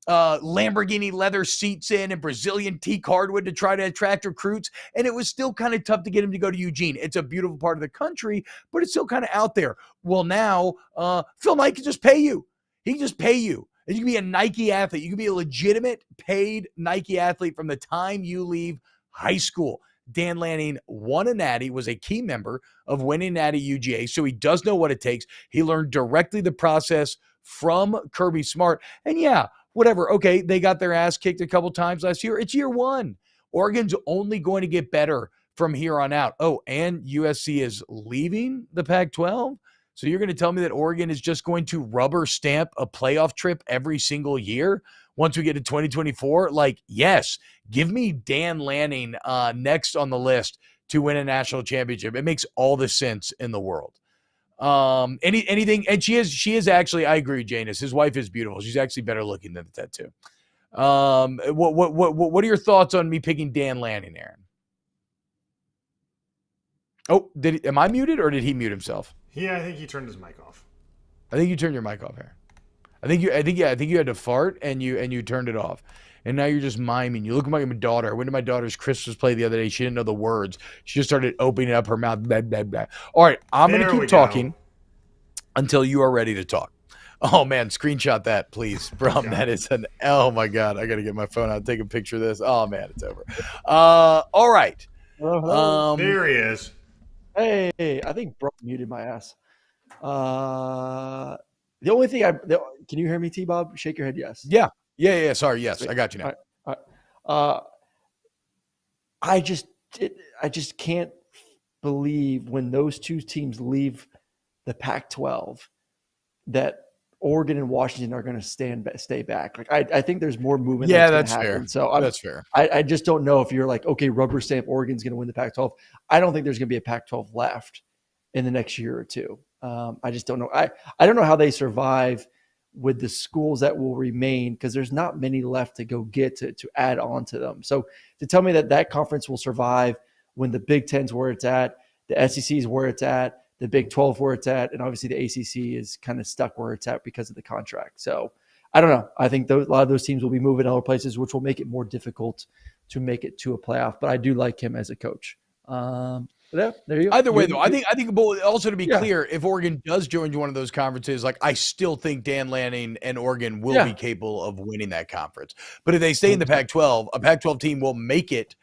A: Lamborghini leather seats in and Brazilian teak hardwood to try to attract recruits. And it was still kind of tough to get him to go to Eugene. It's a beautiful part of the country, but it's still kind of out there. Well, now Phil Knight can just pay you. He can just pay you. And you can be a Nike athlete. You can be a legitimate paid Nike athlete from the time you leave high school. Dan Lanning won a natty, was a key member of winning natty UGA, so he does know what it takes. He learned directly the process from Kirby Smart. And yeah, whatever. Okay, they got their ass kicked a couple times last year. It's year one. Oregon's only going to get better from here on out. Oh, and USC is leaving the Pac-12? So you're going to tell me that Oregon is just going to rubber stamp a playoff trip every single year once we get to 2024? Like, yes, give me Dan Lanning next on the list to win a national championship. It makes all the sense in the world. Anything, and she is actually, I agree, Janus. His wife is beautiful. She's actually better looking than the tattoo. What are your thoughts on me picking Dan Lanning, Aaron? Oh, am I muted or did he mute himself?
C: Yeah, I think he turned his mic off.
A: I think you turned your mic off, Aaron. I think you had to fart and you turned it off. And now you're just miming. You look like my daughter. I went to my daughter's Christmas play the other day. She didn't know the words. She just started opening up her mouth. Blah, blah, blah. All right, I'm going to keep talking until you are ready to talk. Oh, man, screenshot that, please. Bro, that is oh, my God. I got to get my phone out and take a picture of this. Oh, man, it's over. All right.
C: There he is.
B: Hey, I think Bro muted my ass. The only thing can you hear me, T-Bob? Shake your head, yes.
A: Yeah. Sorry, yes, I got you now.
B: All right. I just can't believe when those two teams leave the Pac-12 that Oregon and Washington are going to stay back. Like I think there's more movement.
A: Yeah, that's fair.
B: So
A: that's fair.
B: I just don't know if you're like, okay, rubber stamp, Oregon's going to win the Pac-12. I don't think there's going to be a Pac-12 left in the next year or two. I just don't know. I don't know how they survive with the schools that will remain because there's not many left to go get to add on to them. So to tell me that conference will survive when the Big Ten's where it's at, the SEC is where it's at, the Big 12 where it's at, and obviously the ACC is kind of stuck where it's at because of the contract. So I don't know. I think a lot of those teams will be moving other places, which will make it more difficult to make it to a playoff. But I do like him as a coach. Yeah, there you go.
A: Either way, though, I think also to be clear, if Oregon does join one of those conferences, like I still think Dan Lanning and Oregon will be capable of winning that conference. But if they stay in the Pac-12, a Pac-12 team will make it.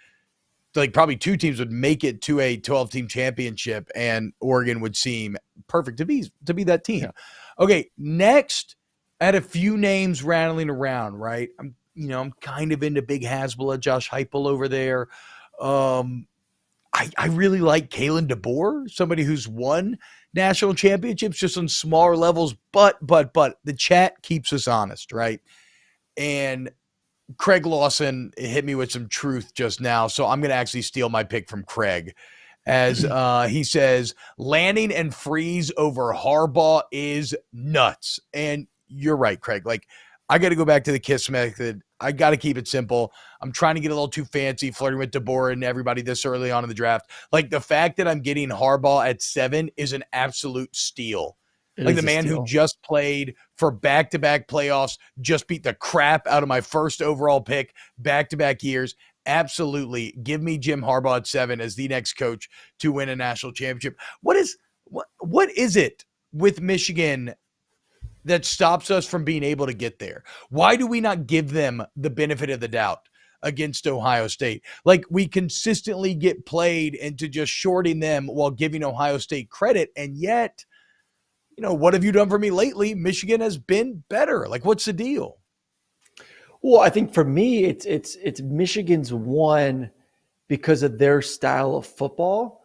A: Like probably two teams would make it to a 12-team championship, and Oregon would seem perfect to be that team. Yeah. Okay, next, I had a few names rattling around. Right, I'm kind of into Big Hasbulla, Josh Heupel over there. I really like Kalen DeBoer, somebody who's won national championships just on smaller levels, but the chat keeps us honest, right? And Craig Lawson hit me with some truth just now, so I'm going to actually steal my pick from Craig. As he says, Lanning and Freeze over Harbaugh is nuts. And you're right, Craig. Like, I got to go back to the KISS method. I got to keep it simple. I'm trying to get a little too fancy flirting with DeBoer and everybody this early on in the draft. Like, the fact that I'm getting Harbaugh at 7 is an absolute steal. Like the man who just played for back-to-back playoffs, just beat the crap out of my first overall pick back-to-back years. Absolutely. Give me Jim Harbaugh at 7 as the next coach to win a national championship. What is it with Michigan that stops us from being able to get there? Why do we not give them the benefit of the doubt against Ohio State? Like, we consistently get played into just shorting them while giving Ohio State credit, and yet – what have you done for me lately? Michigan has been better. Like, what's the deal?
B: Well, I think for me, it's Michigan's won because of their style of football,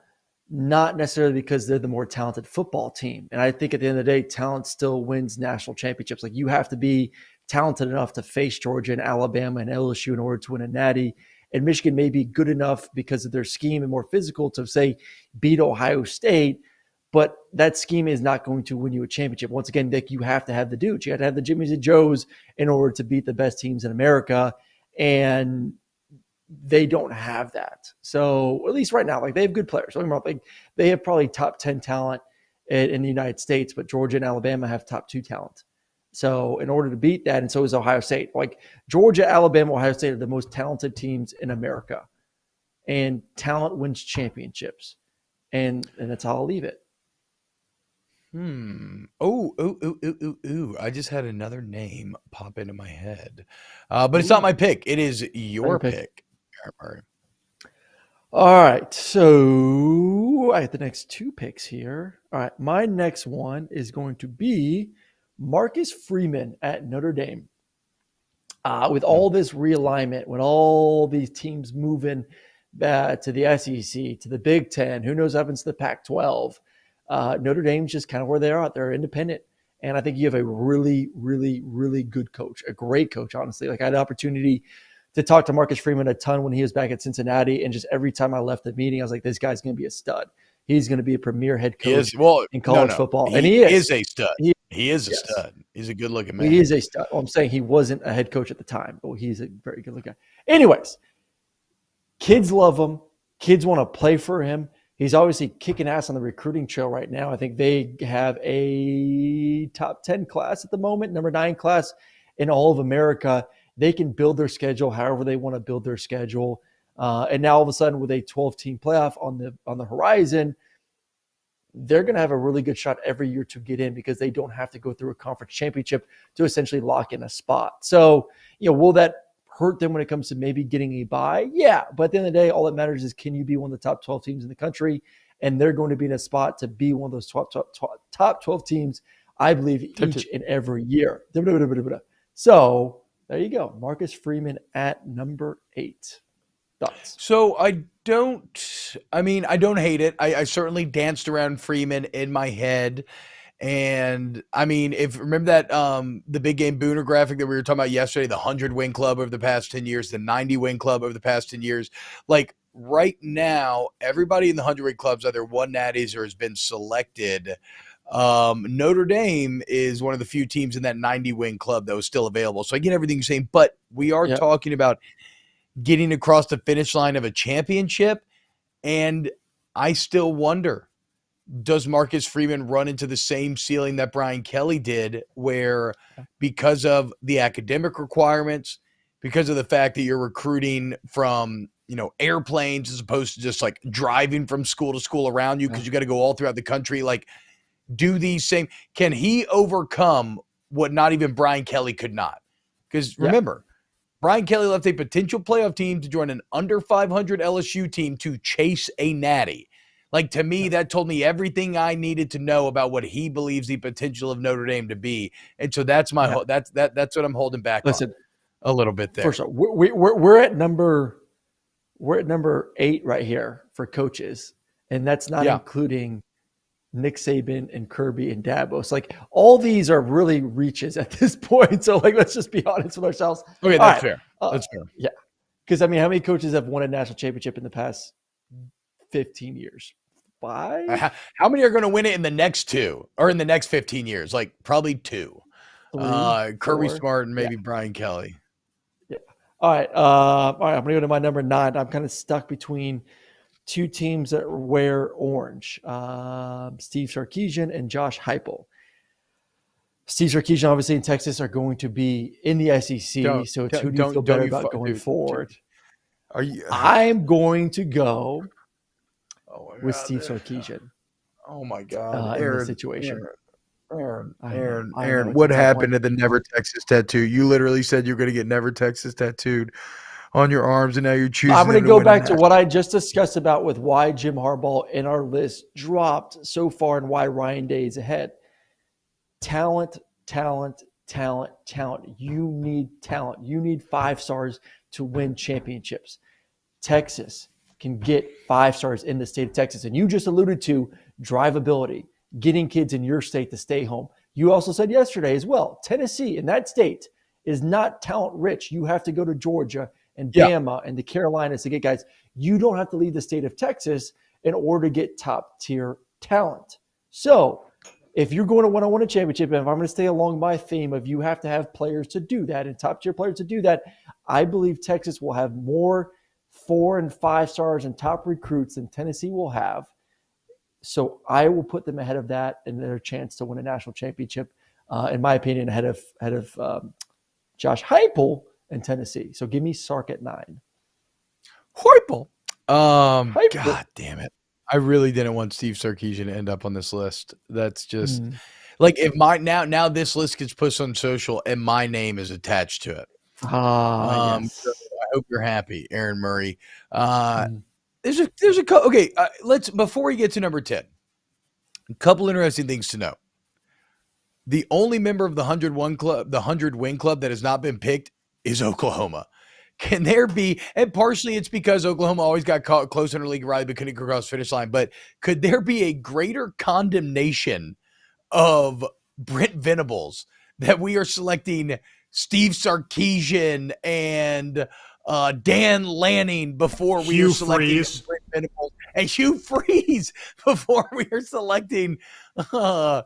B: not necessarily because they're the more talented football team. And I think at the end of the day, talent still wins national championships. Like, you have to be talented enough to face Georgia and Alabama and LSU in order to win a natty. And Michigan may be good enough because of their scheme and more physical to, say, beat Ohio State. But that scheme is not going to win you a championship. Once again, Nick, you have to have the dudes. You have to have the Jimmies and Joes in order to beat the best teams in America. And they don't have that. So at least right now, like, they have good players. They have probably top 10 talent in the United States, but Georgia and Alabama have top 2 talent. So in order to beat that, and so is Ohio State. Like Georgia, Alabama, Ohio State are the most talented teams in America. And talent wins championships. And that's how I'll leave it.
A: Oh. I just had another name pop into my head. But it's not my pick. It is your pick.
B: All right. So I have the next 2 picks here. All right. My next one is going to be Marcus Freeman at Notre Dame. With all this realignment, with all these teams moving to the SEC, to the Big Ten, who knows what happens to the Pac-12, Notre Dame's just kind of where they are. They're independent. And I think you have a really, really, really good coach, a great coach, honestly. Like I had the opportunity to talk to Marcus Freeman a ton when he was back at Cincinnati. And just every time I left the meeting, I was like, this guy's going to be a stud. He's going to be a premier head coach in college football. And he is
A: a stud. He is a stud. He's a good-looking man.
B: He is a stud. Well, I'm saying he wasn't a head coach at the time, but he's a very good-looking guy. Anyways, kids love him. Kids want to play for him. He's obviously kicking ass on the recruiting trail right now. I think they have a top 10 class at the moment, number 9 class in all of America. They can build their schedule however they want to build their schedule. And now all of a sudden with a 12-team playoff on the horizon, they're going to have a really good shot every year to get in because they don't have to go through a conference championship to essentially lock in a spot. So, will that hurt them when it comes to maybe getting a bye? Yeah. But at the end of the day, all that matters is can you be one of the top 12 teams in the country? And they're going to be in a spot to be one of those top 12 teams, I believe, each and every year. So there you go. Marcus Freeman at number 8. Thoughts?
A: So I don't hate it. I certainly danced around Freeman in my head. And I mean, if remember that the big game Booner graphic that we were talking about yesterday, the 100-win club over the past 10 years, the 90-win club over the past 10 years, like right now, everybody in the 100-win clubs either won natties or has been selected. Notre Dame is one of the few teams in that 90-win club that was still available. So I get everything you're saying, but we are talking about getting across the finish line of a championship. And I still wonder, does Marcus Freeman run into the same ceiling that Brian Kelly did, where because of the academic requirements, because of the fact that you're recruiting from, airplanes as opposed to just like driving from school to school around you because you got to go all throughout the country, like can he overcome what not even Brian Kelly could not? Because remember, Brian Kelly left a potential playoff team to join an under 500 LSU team to chase a natty. Like, to me, that told me everything I needed to know about what he believes the potential of Notre Dame to be. And so that's that's what I'm holding back on a little bit there.
B: First of all, we're at number 8 right here for coaches, and that's not including Nick Saban and Kirby and Dabo. So like all these are really reaches at this point. So like, let's just be honest with ourselves.
A: Okay, that's fair. That's fair.
B: Yeah. Because I mean, how many coaches have won a national championship in the past 15 years? 5?
A: How many are going to win it in the next 2 or in the next 15 years? Like probably 2.
B: 3,
A: Kirby
B: 4.
A: Smart and maybe Brian Kelly.
B: Yeah. All right. I'm going to go to my number 9. I'm kind of stuck between 2 teams that wear orange, Steve Sarkisian and Josh Heupel. Steve Sarkisian, obviously in Texas, are going to be in the SEC, so it's who do you feel better about going forward? I'm going to go with Steve Sarkisian.
A: Oh my God!
B: In this situation.
A: Aaron, what happened to the Never Texas tattoo? You literally said you're going to get Never Texas tattooed on your arms, and now you're choosing.
B: I'm going to go back to what I just discussed about with why Jim Harbaugh in our list dropped so far and why Ryan Day is ahead. Talent. You need talent. You need 5 stars to win championships. Texas can get 5 stars in the state of Texas. And you just alluded to drivability, getting kids in your state to stay home. You also said yesterday as well, Tennessee in that state is not talent rich. You have to go to Georgia and Bama and the Carolinas to get guys. You don't have to leave the state of Texas in order to get top tier talent. So if you're going to want to win a championship, and if I'm going to stay along my theme of you have to have players to do that and top tier players to do that, I believe Texas will have more 4 and 5 stars and top recruits than Tennessee will have. So I will put them ahead of that and their chance to win a national championship in my opinion, ahead of Josh Heupel in Tennessee. So give me Sark at 9.
A: Horrible.
B: Heupel.
A: God damn it. I really didn't want Steve Sarkisian to end up on this list. That's just like if now this list gets pushed on social and my name is attached to it.
B: Yes.
A: So I hope you're happy, Aaron Murray. There's a okay. Let's before we get to number 10, a couple interesting things to know. The only member of the 100 win club that has not been picked is Oklahoma. Can there be, and partially it's because Oklahoma always got caught close under league rally but couldn't go across the finish line, but could there be a greater condemnation of Brent Venables that we are selecting Steve Sarkisian and Dan Lanning before we are selecting Brent Venables and Hugh Freeze before we are selecting Venables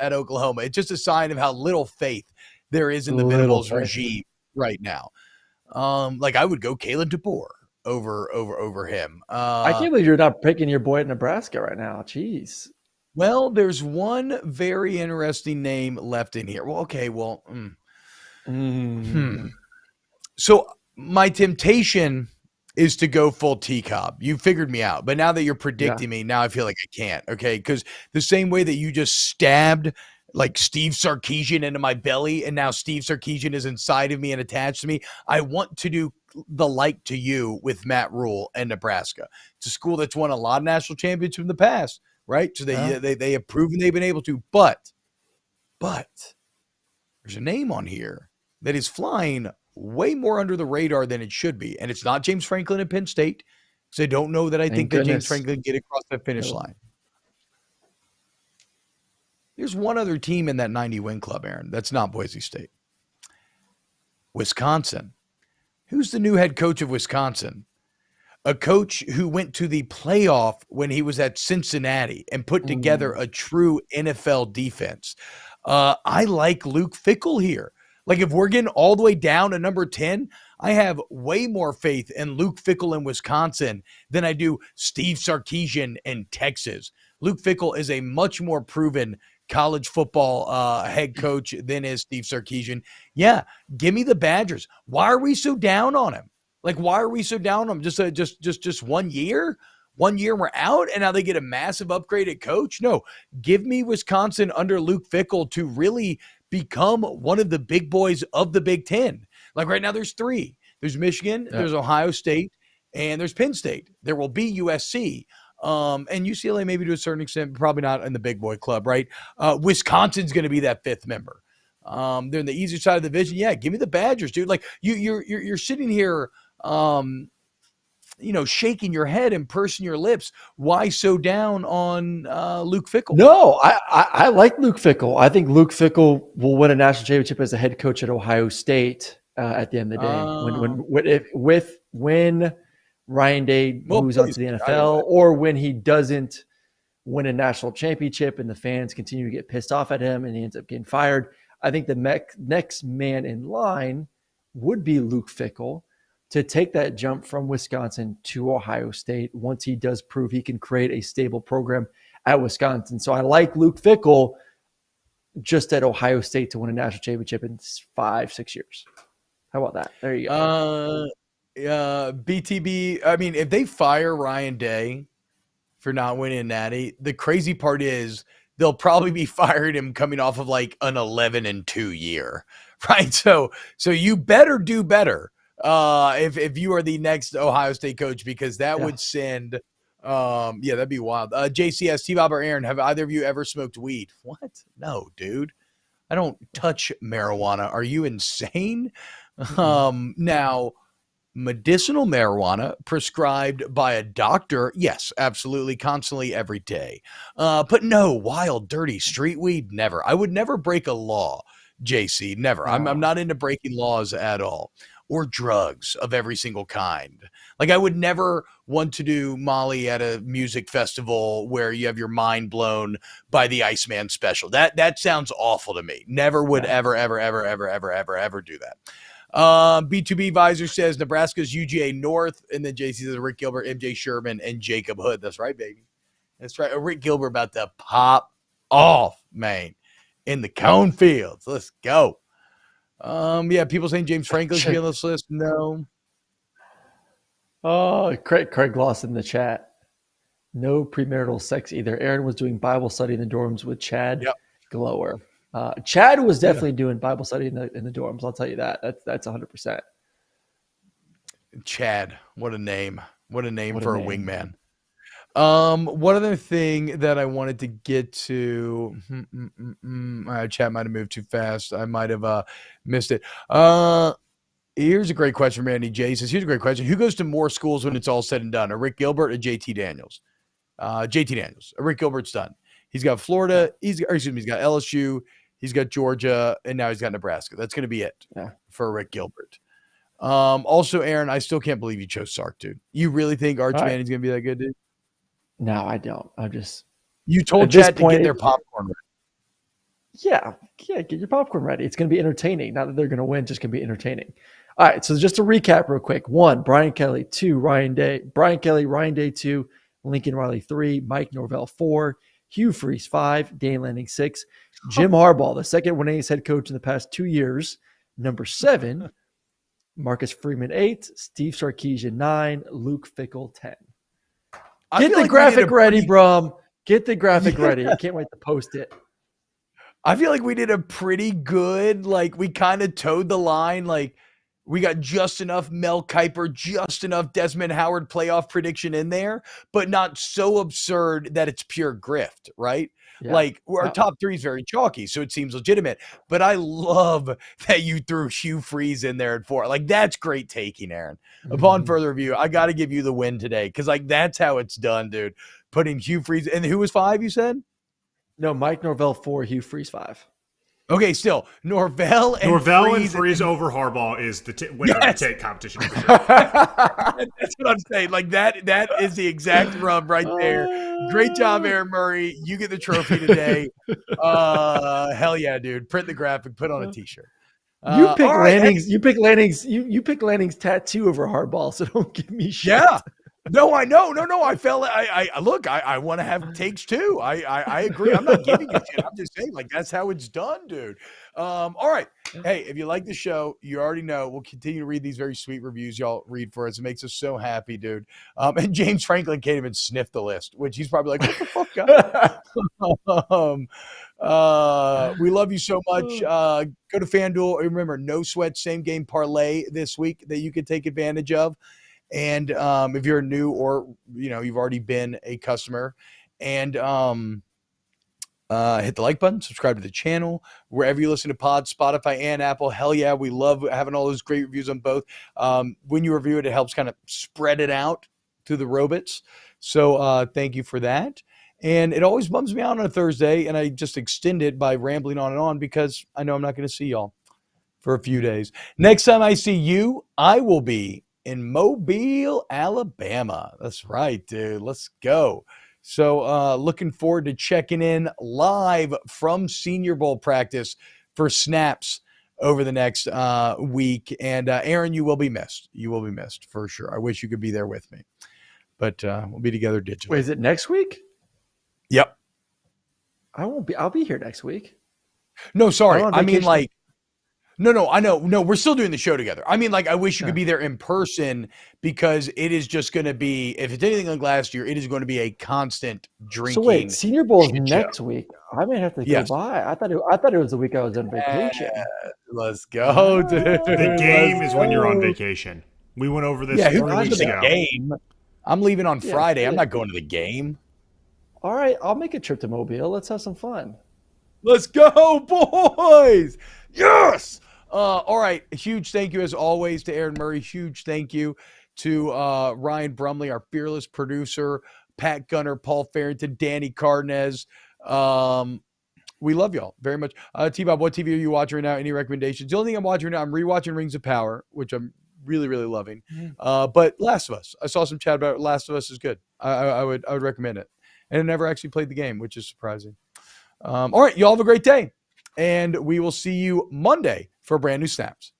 A: at Oklahoma? It's just a sign of how little faith there is in the Venables regime right now. Like I would go Kalen DeBoer over him.
B: I can't believe you're not picking your boy at Nebraska right now. Jeez.
A: Well, there's one very interesting name left in here. Well, okay. Well, So my temptation is to go full T-Cobb. You figured me out. But now that you're predicting me, now I feel like I can't. Okay. Because the same way that you just stabbed like Steve Sarkisian into my belly, and now Steve Sarkisian is inside of me and attached to me, I want to do the like to you with Matt Rule and Nebraska. It's a school that's won a lot of national championships in the past, right? So they have proven they've been able to, but there's a name on here that is flying way more under the radar than it should be, and it's not James Franklin at Penn State, because I don't know that I think that James Franklin get across that finish line. There's one other team in that 90 win club, Aaron. That's not Boise State. Wisconsin. Who's the new head coach of Wisconsin? A coach who went to the playoff when he was at Cincinnati and put together a true NFL defense. I like Luke Fickell here. Like if we're getting all the way down to number 10, I have way more faith in Luke Fickell in Wisconsin than I do Steve Sarkisian in Texas. Luke Fickell is a much more proven college football head coach than is Steve Sarkisian. Yeah, give me the Badgers. Why are we so down on him? Like, why are we so down on him? Just 1 year? 1 year we're out, and now they get a massive upgrade at coach? No, give me Wisconsin under Luke Fickell to really become one of the big boys of the Big Ten. Like right now there's 3. There's Michigan, there's Ohio State, and there's Penn State. There will be USC. And UCLA maybe to a certain extent, probably not in the big boy club, right? Wisconsin's going to be that 5th member. They're in the easier side of the division. Yeah, give me the Badgers, dude. Like you're sitting here, shaking your head and pursing your lips. Why so down on Luke Fickell?
B: No, I like Luke Fickell. I think Luke Fickell will win a national championship as a head coach at Ohio State at the end of the day. When Ryan Day moves on to the NFL, or when he doesn't win a national championship and the fans continue to get pissed off at him and he ends up getting fired, I think the next man in line would be Luke Fickell to take that jump from Wisconsin to Ohio State once he does prove he can create a stable program at Wisconsin. So I like Luke Fickell just at Ohio State to win a national championship in 5-6 years. How about that? There you go.
A: BTB, I mean, if they fire Ryan Day for not winning a natty, the crazy part is they'll probably be firing him coming off of like an 11-2 year, right? So you better do better if you are the next Ohio State coach, because that would send that'd be wild. JCS, T-Bob or Aaron, have either of you ever smoked weed? What? No, dude. I don't touch marijuana. Are you insane? Now, medicinal marijuana prescribed by a doctor, yes, absolutely, constantly, every day. But no, wild, dirty street weed, never. I would never break a law, JC, never. I'm not into breaking laws at all. Or drugs of every single kind. Like I would never want to do Molly at a music festival where you have your mind blown by the Iceman special. That sounds awful to me. Never would ever do that. B2B Visor says Nebraska's UGA North, and then JC says Rick Gilbert, MJ Sherman, and Jacob Hood. That's right, baby. That's right. Rick Gilbert about to pop off, man, in the cornfields. Let's go. Yeah, people saying James Franklin should be on this list. No.
B: Oh, Craig Lost in the chat. No premarital sex either. Aaron was doing Bible study in the dorms with Chad Glower. Chad was definitely doing Bible study in the dorms. I'll tell you that. That's 100%.
A: Chad, what a name! What a name for a wingman. One other thing that I wanted to get to, chat might have moved too fast. I might have missed it. Here's a great question from Randy J. Says, here's a great question. Who goes to more schools when it's all said and done? A Rick Gilbert or JT Daniels? JT Daniels. Rick Gilbert's done. He's got Florida. He's got LSU. He's got Georgia, and now he's got Nebraska. That's going to be it for Rick Gilbert. Also, Aaron, I still can't believe you chose Sark, dude. You really think Arch Manning's going to be that good, dude?
B: No, I don't.
A: You told Chad to get their popcorn ready.
B: Yeah, get your popcorn ready. It's going to be entertaining. Not that they're going to win, just going to be entertaining. All right, so just to recap real quick. 1, Brian Kelly. 2, Ryan Day. Brian Kelly, Ryan Day 2, Lincoln Riley 3, Mike Norvell 4, Hugh Freeze 5, Dan Lanning 6, Jim Harbaugh, the second winningest head coach in the past 2 years, number 7, Marcus Freeman 8, Steve Sarkisian 9, Luke Fickell 10. Get the graphic ready, Brum. Get the graphic ready. I can't wait to post it.
A: I feel like we did a pretty good, we kind of towed the line. We got just enough Mel Kiper, just enough Desmond Howard playoff prediction in there, but not so absurd that it's pure grift, right? Yeah. Our top 3 is very chalky, so it seems legitimate. But I love that you threw Hugh Freeze in there at 4. That's great taking, Aaron. Upon further review, I got to give you the win today because, that's how it's done, dude. Putting Hugh Freeze – and who was 5, you said?
B: No, Mike Norvell 4, Hugh Freeze 5.
A: Okay, still Norvell and
C: Freeze over Harbaugh is the winner of the take competition. For sure.
A: That's what I'm saying. That is the exact rub right there. Great job, Aaron Murray. You get the trophy today. Hell yeah, dude! Print the graphic, put on a T-shirt.
B: You pick Lanning's. You pick Lanning's. You pick Lanning's tattoo over Harbaugh. So don't give me shit.
A: Yeah. No, I know. No. I felt I look, I want to have takes too. I agree. I'm not giving you shit. I'm just saying, that's how it's done, dude. All right. Hey, if you like the show, you already know we'll continue to read these very sweet reviews y'all read for us. It makes us so happy, dude. And James Franklin can't even sniff the list, which he's probably like, what the fuck, guys? We love you so much. Go to FanDuel. Remember, no sweat, same game parlay this week that you can take advantage of. And if you're new or, you've already been a customer, and hit the like button, subscribe to the channel, wherever you listen to pods, Spotify and Apple. Hell yeah, we love having all those great reviews on both. When you review it, it helps kind of spread it out through the robots. So thank you for that. And it always bums me out on a Thursday, and I just extend it by rambling on and on because I know I'm not going to see y'all for a few days. Next time I see you, I will be in Mobile, Alabama. That's right, dude. Let's go. So looking forward to checking in live from Senior Bowl practice for snaps over the next week. And Aaron, you will be missed. You will be missed for sure. I wish you could be there with me. But we'll be together digitally.
B: Wait, is it next week?
A: Yep.
B: I won't be. I'll be here next week.
A: No, sorry. I mean, No, I know. No, we're still doing the show together. I mean, I wish you could be there in person because it is just going to be, if it's anything like last year, it is going to be a constant drinking.
B: So wait, Senior Bowl is next week. I may have to go by. I thought it was the week I was on vacation.
A: Let's go, dude.
C: The game is when you're on vacation. We went over this 3 weeks ago.
A: Game? I'm leaving on Friday. I'm not going to the game.
B: All right, I'll make a trip to Mobile. Let's have some fun.
A: Let's go, boys. Yes. All right. A huge thank you, as always, to Aaron Murray. Huge thank you to Ryan Brumley, our fearless producer, Pat Gunner, Paul Farrington, Danny Cardenas. We love y'all very much. T-Bob, what TV are you watching right now? Any recommendations? The only thing I'm watching right now, I'm rewatching Rings of Power, which I'm really, really loving. But Last of Us. I saw some chat about it. Last of Us is good. I would recommend it. And I never actually played the game, which is surprising. All right. Y'all have a great day. And we will see you Monday for brand new snaps.